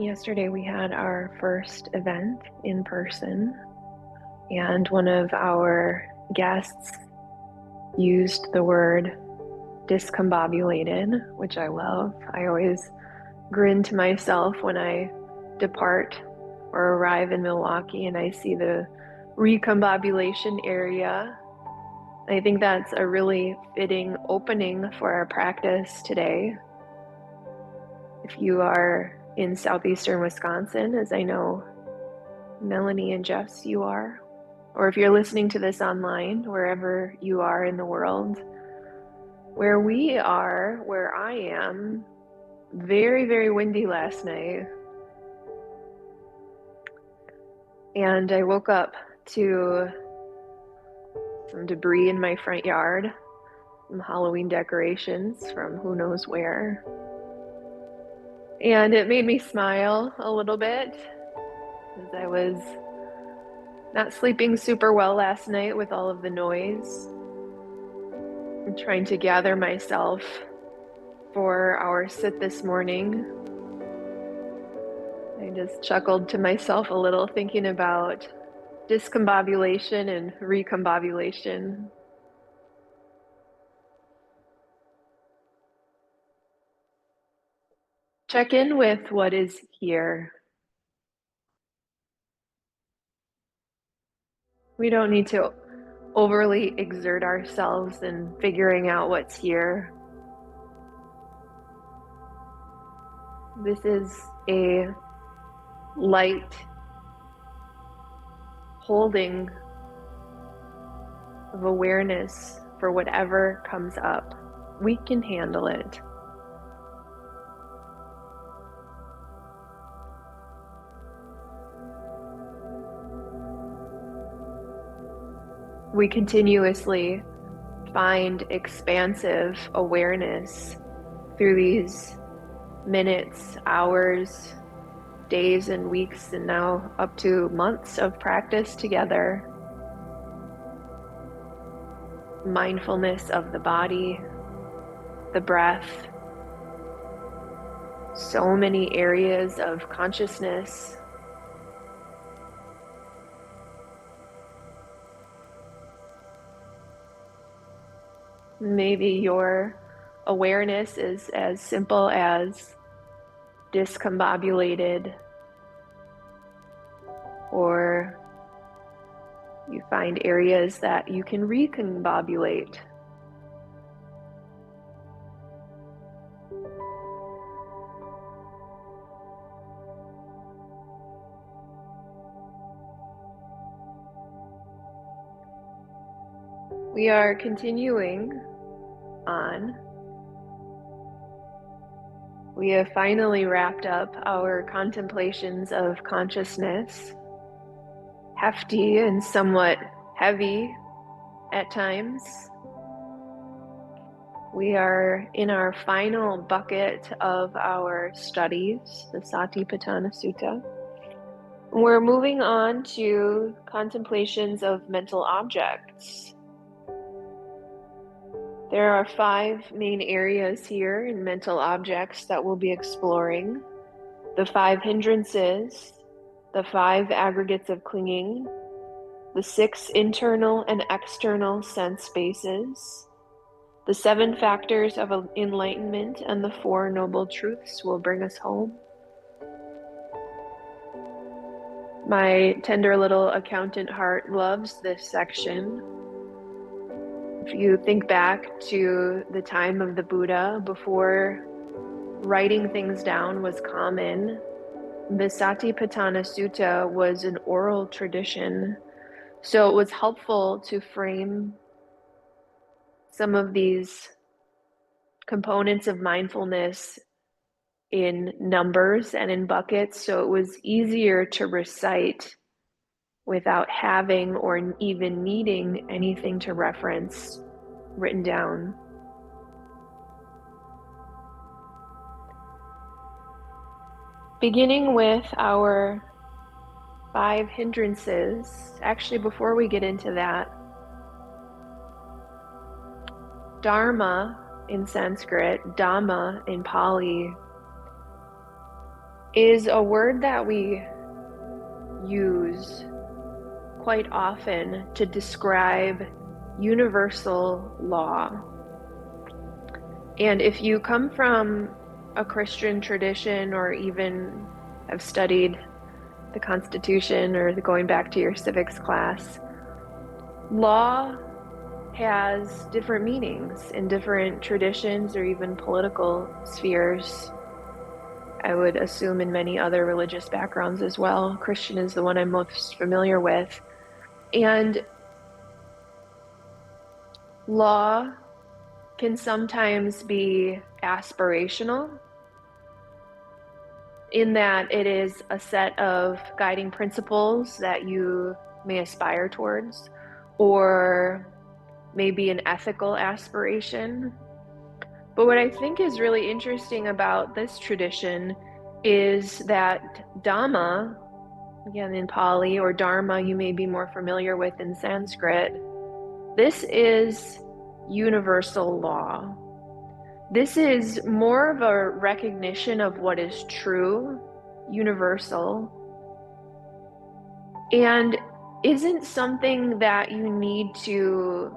Yesterday we had our first event in person, and one of our guests used the word discombobulated, which I love. I always grin to myself when I depart or arrive in Milwaukee and I see the recombobulation area. I think that's a really fitting opening for our practice today. If you are in southeastern Wisconsin, as I know Melanie and Jess, you are, or if you're listening to this online, wherever you are in the world, where we are, where I am, very, very windy last night. And I woke up to some debris in my front yard, some Halloween decorations from who knows where. And it made me smile a little bit as I was not sleeping super well last night with all of the noise. I'm trying to gather myself for our sit this morning. I just chuckled to myself a little thinking about discombobulation and recombobulation. Check in with what is here. We don't need to overly exert ourselves in figuring out what's here. This is a light holding of awareness for whatever comes up. We can handle it. We continuously find expansive awareness through these minutes, hours, days, and weeks, and now up to months of practice together. Mindfulness of the body, the breath, so many areas of consciousness. Maybe your awareness is as simple as discombobulated, or you find areas that you can recombobulate. We are continuing on. We have finally wrapped up our contemplations of consciousness, hefty and somewhat heavy at times. We are in our final bucket of our studies, the Satipaṭṭhāna Sutta. We're moving on to contemplations of mental objects. There are 5 main areas here in mental objects that we'll be exploring. The 5 hindrances, the 5 aggregates of clinging, the 6 internal and external sense spaces, the 7 factors of enlightenment, and the 4 noble truths will bring us home. My tender little accountant heart loves this section. If you think back to the time of the Buddha, before writing things down was common, the Satipaṭṭhāna Sutta was an oral tradition. So it was helpful to frame some of these components of mindfulness in numbers and in buckets, so it was easier to recite without having or even needing anything to reference written down. Beginning with our 5 hindrances, actually before we get into that, Dharma in Sanskrit, Dhamma in Pali, is a word that we use quite often to describe universal law. And if you come from a Christian tradition or even have studied the Constitution or going back to your civics class, law has different meanings in different traditions or even political spheres. I would assume in many other religious backgrounds as well. Christian is the one I'm most familiar with. And law can sometimes be aspirational in that it is a set of guiding principles that you may aspire towards, or maybe an ethical aspiration. But what I think is really interesting about this tradition is that Dhamma, again in Pali, or Dharma, you may be more familiar with in Sanskrit, this is universal law. This is more of a recognition of what is true, universal, and isn't something that you need to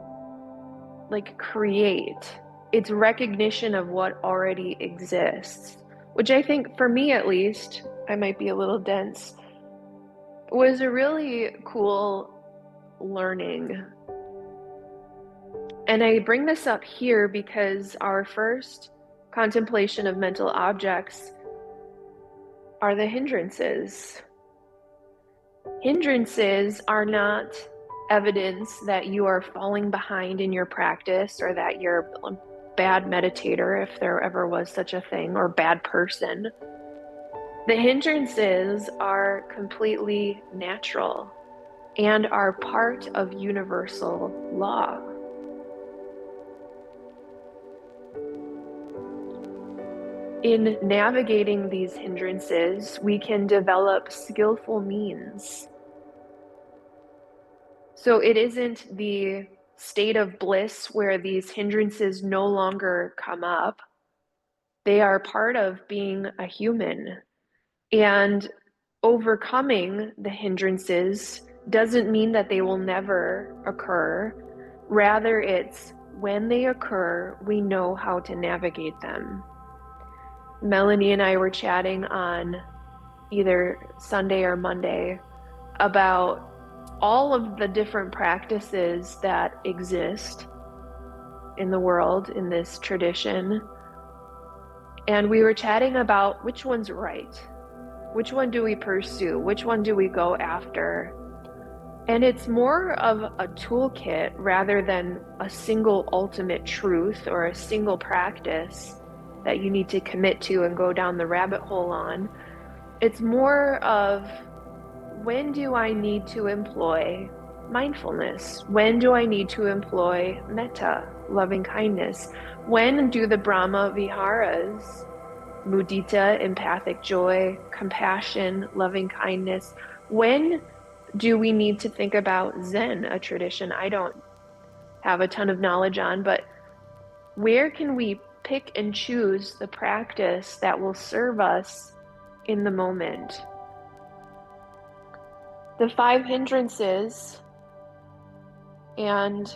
create. It's recognition of what already exists, which I think, for me at least, I might be a little dense, was a really cool learning. And I bring this up here because our first contemplation of mental objects are the hindrances. Hindrances are not evidence that you are falling behind in your practice or that you're a bad meditator, if there ever was such a thing, or bad person. The hindrances are completely natural and are part of universal law. In navigating these hindrances, we can develop skillful means. So it isn't the state of bliss where these hindrances no longer come up. They are part of being a human. And overcoming the hindrances doesn't mean that they will never occur. Rather, it's when they occur, we know how to navigate them. Melanie and I were chatting on either Sunday or Monday about all of the different practices that exist in the world in this tradition. And we were chatting about which one's right. Which one do we pursue? Which one do we go after? And it's more of a toolkit rather than a single ultimate truth or a single practice that you need to commit to and go down the rabbit hole on. It's more of, when do I need to employ mindfulness? When do I need to employ metta, loving kindness? When do the Brahma Viharas, mudita, empathic joy, compassion, loving kindness, when do we need to think about Zen, a tradition I don't have a ton of knowledge on, but where can we pick and choose the practice that will serve us in the moment? The 5 hindrances and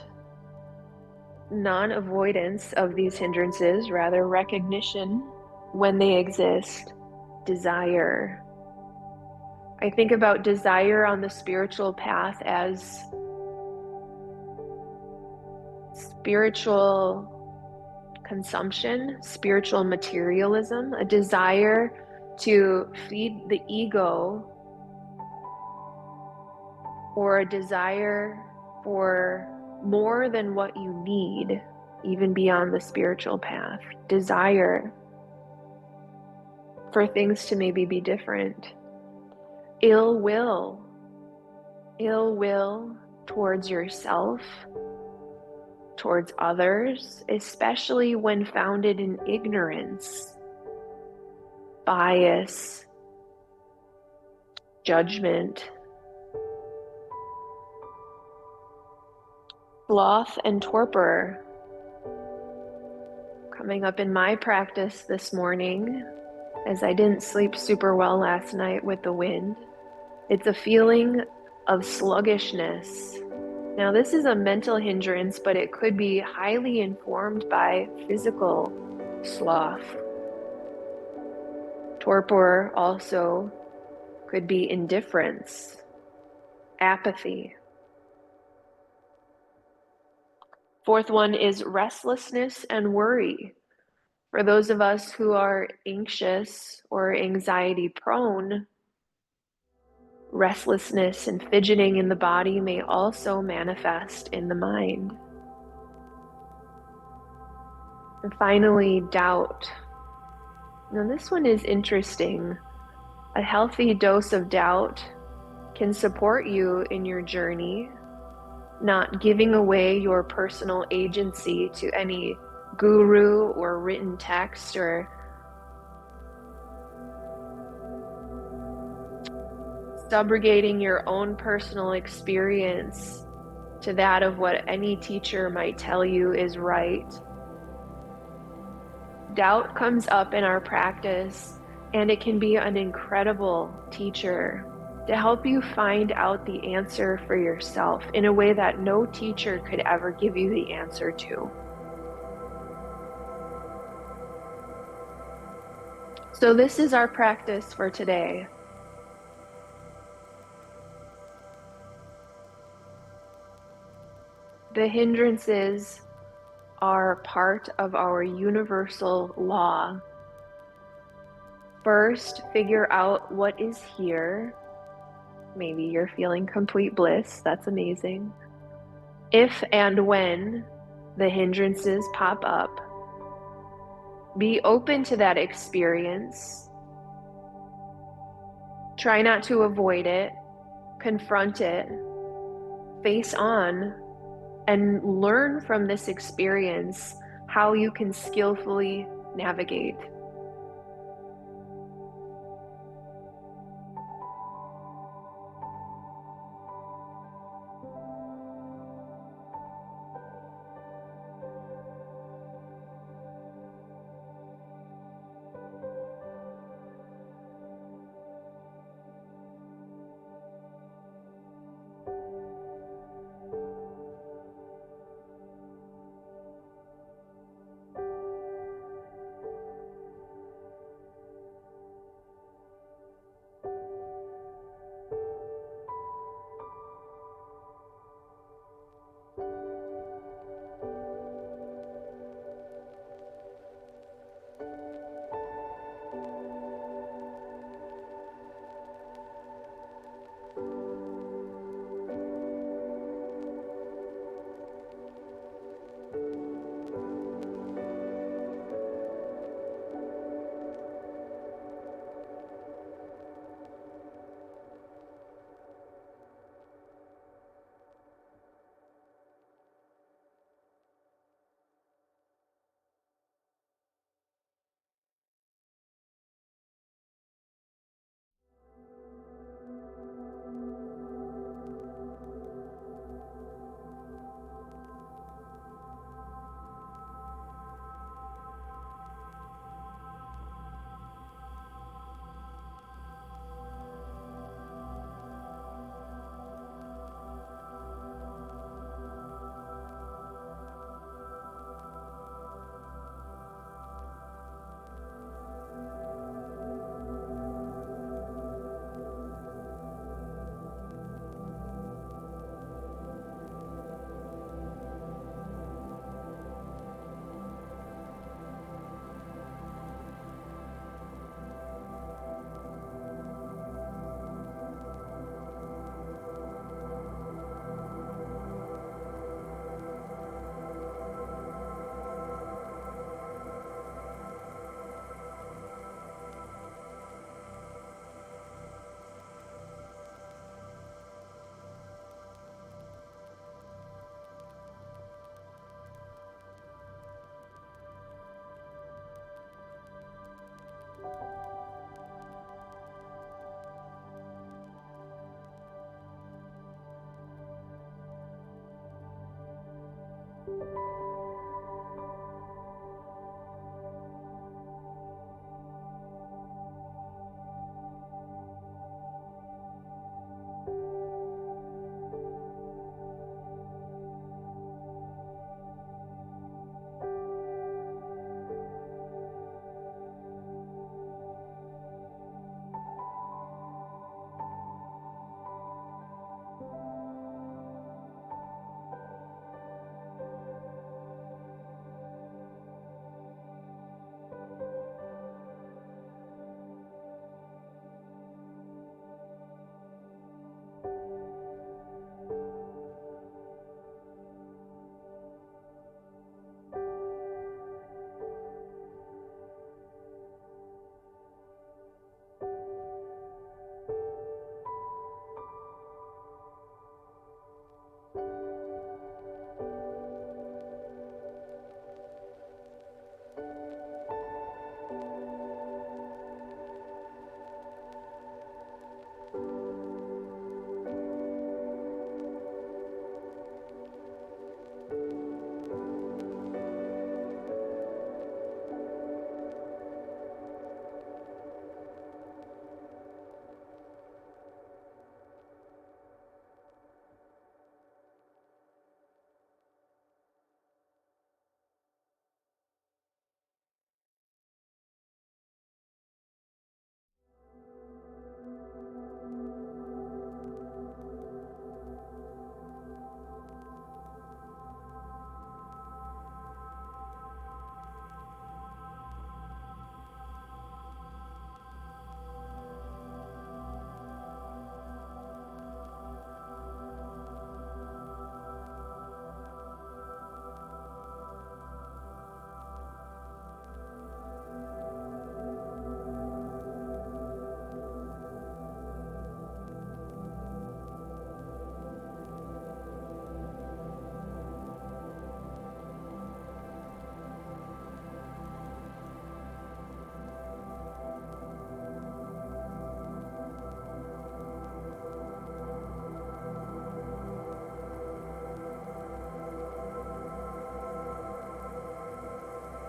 non-avoidance of these hindrances, rather recognition when they exist. Desire. I think about desire on the spiritual path as spiritual consumption, spiritual materialism, a desire to feed the ego, or a desire for more than what you need, even beyond the spiritual path. Desire for things to maybe be different. Ill will towards yourself, towards others, especially when founded in ignorance, bias, judgment. Sloth and torpor coming up in my practice this morning as I didn't sleep super well last night with the wind. It's a feeling of sluggishness. Now, this is a mental hindrance, but it could be highly informed by physical sloth. Torpor also could be indifference, apathy. Fourth one is restlessness and worry. For those of us who are anxious or anxiety prone, restlessness and fidgeting in the body may also manifest in the mind. And finally, doubt. Now, this one is interesting. A healthy dose of doubt can support you in your journey, not giving away your personal agency to any guru or written text or subrogating your own personal experience to that of what any teacher might tell you is right. Doubt comes up in our practice, and it can be an incredible teacher to help you find out the answer for yourself in a way that no teacher could ever give you the answer to. So this is our practice for today. The hindrances are part of our universal law. First, figure out what is here. Maybe you're feeling complete bliss. That's amazing. If and when the hindrances pop up, be open to that experience. Try not to avoid it. Confront it. Face on. And learn from this experience how you can skillfully navigate.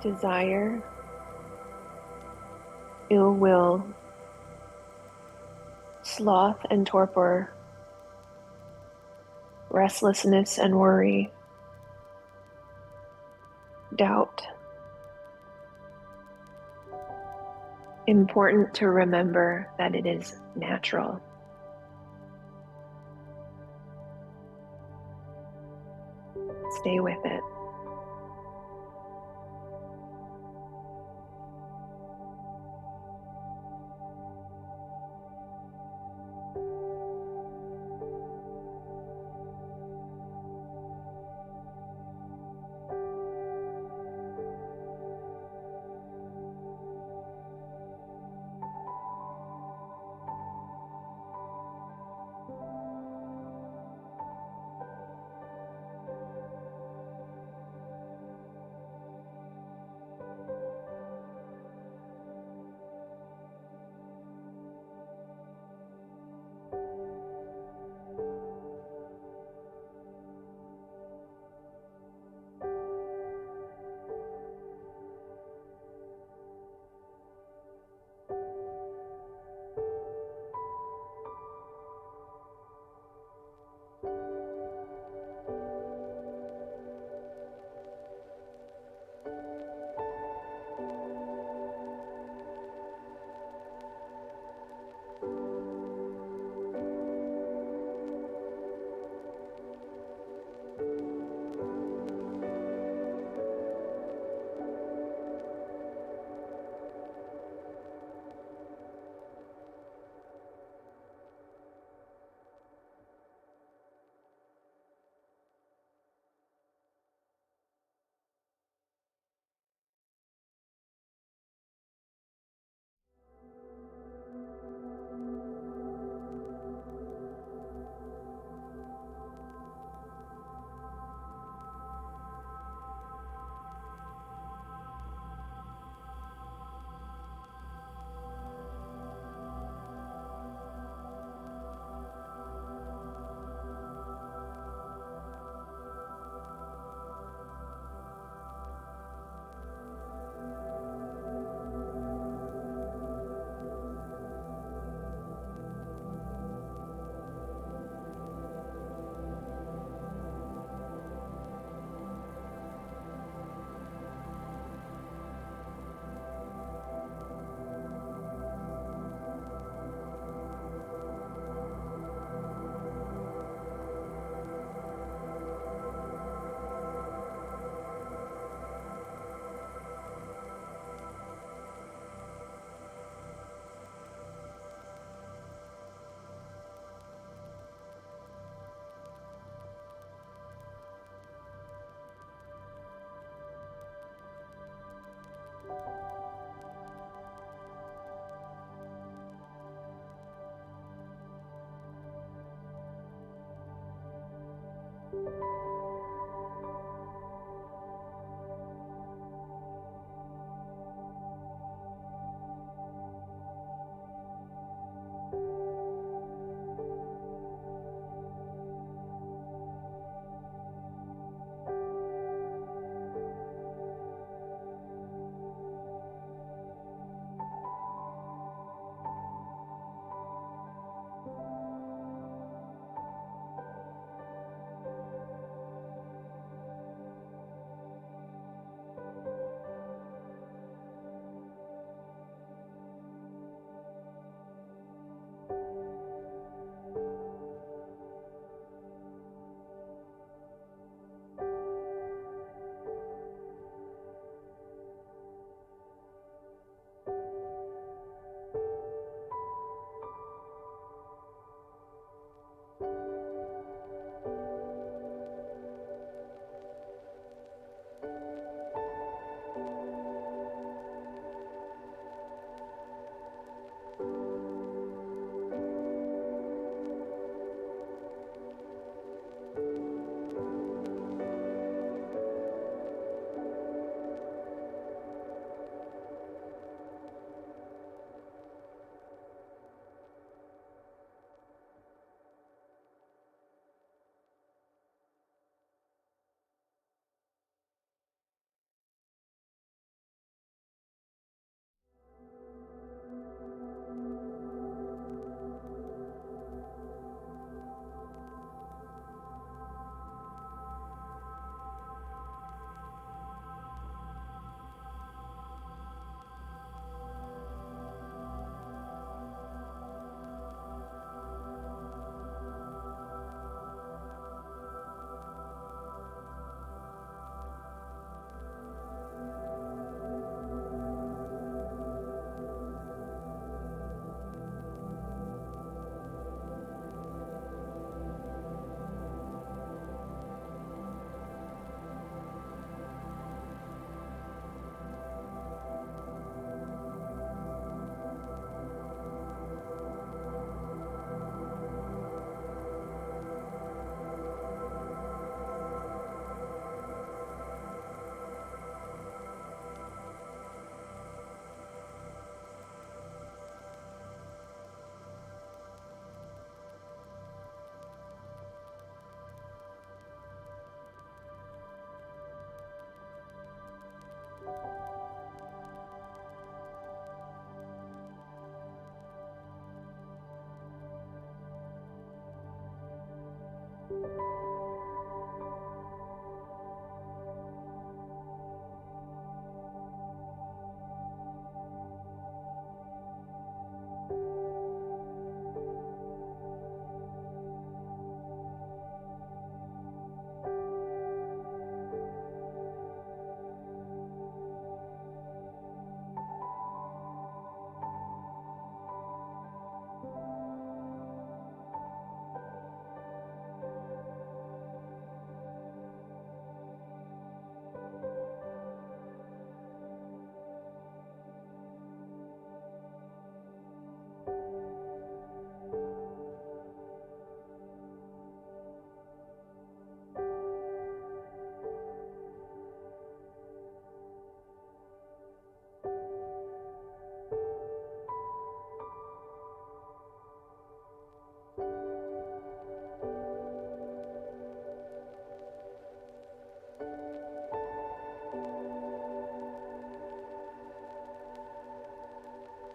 desire, ill will, sloth and torpor, restlessness and worry, doubt. Important to remember that it is natural. Stay with it.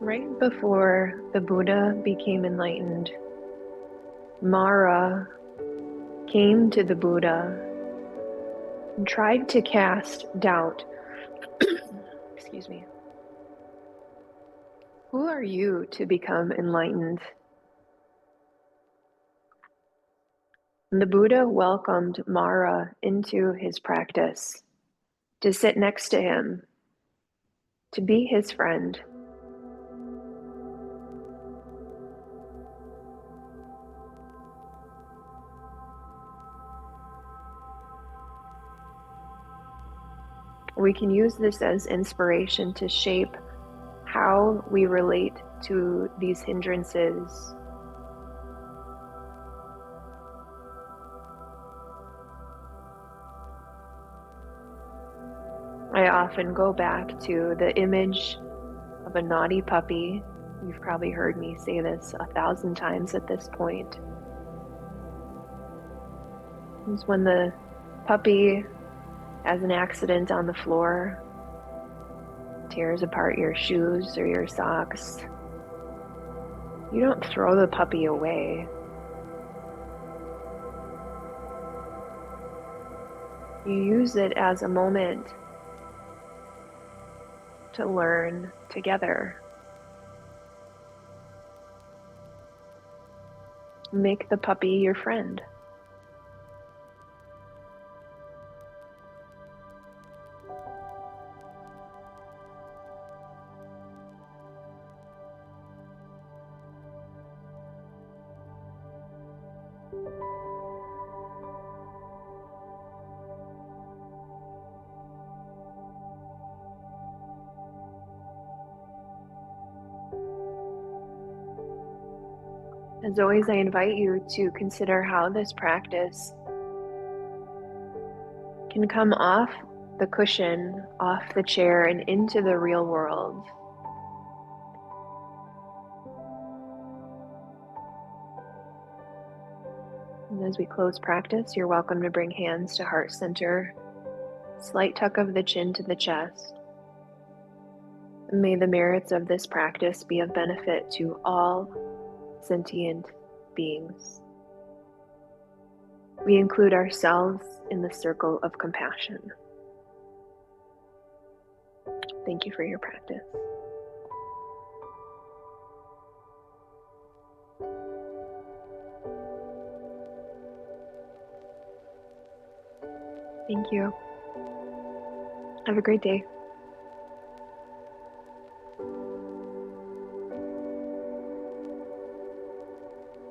Right before the Buddha became enlightened, Mara came to the Buddha and tried to cast doubt. Excuse me. Who are you to become enlightened? And the Buddha welcomed Mara into his practice, to sit next to him, to be his friend. We can use this as inspiration to shape how we relate to these hindrances. I often go back to the image of a naughty puppy. You've probably heard me say this 1,000 times at this point. It's when the puppy has an accident on the floor, tears apart your shoes or your socks. You don't throw the puppy away. You use it as a moment to learn together. Make the puppy your friend. As always, I invite you to consider how this practice can come off the cushion, off the chair, and into the real world. And as we close practice, you're welcome to bring hands to heart center, slight tuck of the chin to the chest. And may the merits of this practice be of benefit to all sentient beings. We include ourselves in the circle of compassion. Thank you for your practice. Thank you. Have a great day.